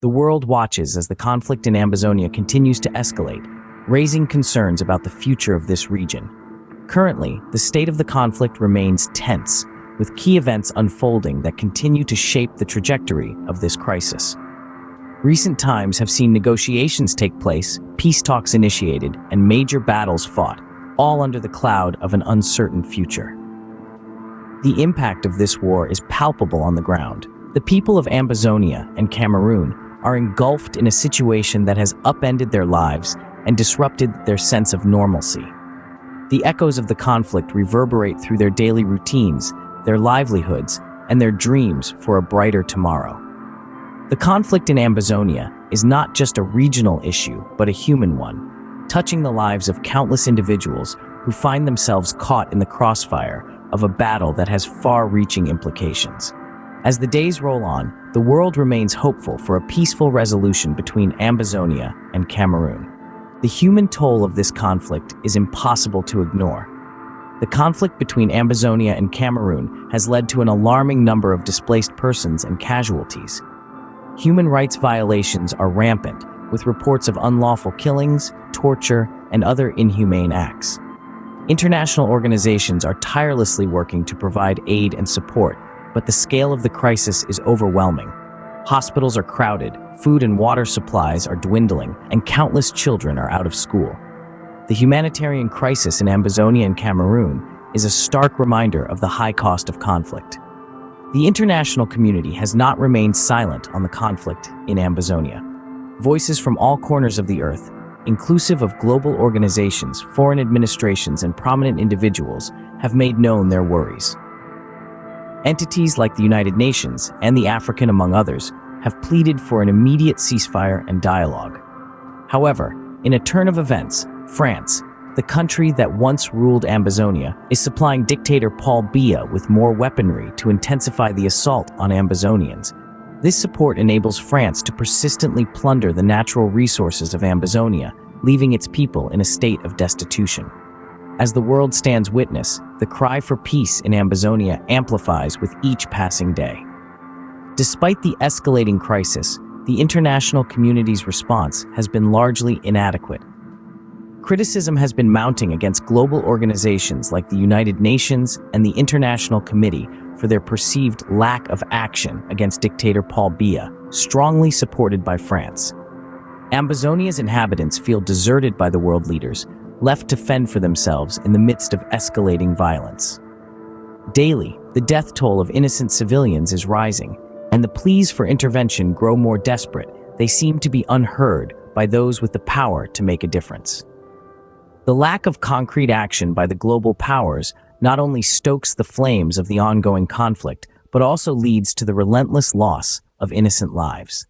The world watches as the conflict in Ambazonia continues to escalate, raising concerns about the future of this region. Currently, the state of the conflict remains tense, with key events unfolding that continue to shape the trajectory of this crisis. Recent times have seen negotiations take place, peace talks initiated, and major battles fought, all under the cloud of an uncertain future. The impact of this war is palpable on the ground. The people of Ambazonia and Cameroun are engulfed in a situation that has upended their lives and disrupted their sense of normalcy. The echoes of the conflict reverberate through their daily routines, their livelihoods, and their dreams for a brighter tomorrow. The conflict in Ambazonia is not just a regional issue, but a human one, touching the lives of countless individuals who find themselves caught in the crossfire of a battle that has far-reaching implications. As the days roll on, the world remains hopeful for a peaceful resolution between Ambazonia and Cameroun. The human toll of this conflict is impossible to ignore. The conflict between Ambazonia and Cameroun has led to an alarming number of displaced persons and casualties. Human rights violations are rampant, with reports of unlawful killings, torture, and other inhumane acts. International organizations are tirelessly working to provide aid and support, but the scale of the crisis is overwhelming. Hospitals are crowded, food and water supplies are dwindling, and countless children are out of school. The humanitarian crisis in Ambazonia and Cameroun is a stark reminder of the high cost of conflict. The international community has not remained silent on the conflict in Ambazonia. Voices from all corners of the earth, inclusive of global organizations, foreign administrations, and prominent individuals, have made known their worries. Entities like the United Nations and the African, among others, have pleaded for an immediate ceasefire and dialogue. However, in a turn of events, France, the country that once ruled Ambazonia, is supplying dictator Paul Biya with more weaponry to intensify the assault on Ambazonians. This support enables France to persistently plunder the natural resources of Ambazonia, leaving its people in a state of destitution. As the world stands witness, the cry for peace in Ambazonia amplifies with each passing day. Despite the escalating crisis, the international community's response has been largely inadequate. Criticism has been mounting against global organizations like the United Nations and the International Committee for their perceived lack of action against dictator Paul Biya, strongly supported by France. Ambazonia's inhabitants feel deserted by the world leaders, left to fend for themselves in the midst of escalating violence. Daily, the death toll of innocent civilians is rising, and the pleas for intervention grow more desperate. They seem to be unheard by those with the power to make a difference. The lack of concrete action by the global powers not only stokes the flames of the ongoing conflict, but also leads to the relentless loss of innocent lives.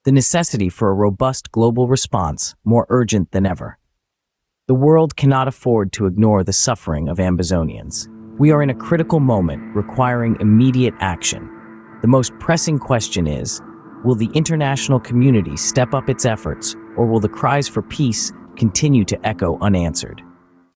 The necessity for a robust global response more urgent than ever. The world cannot afford to ignore the suffering of Ambazonians. We are in a critical moment requiring immediate action. The most pressing question is, will the international community step up its efforts, or will the cries for peace continue to echo unanswered?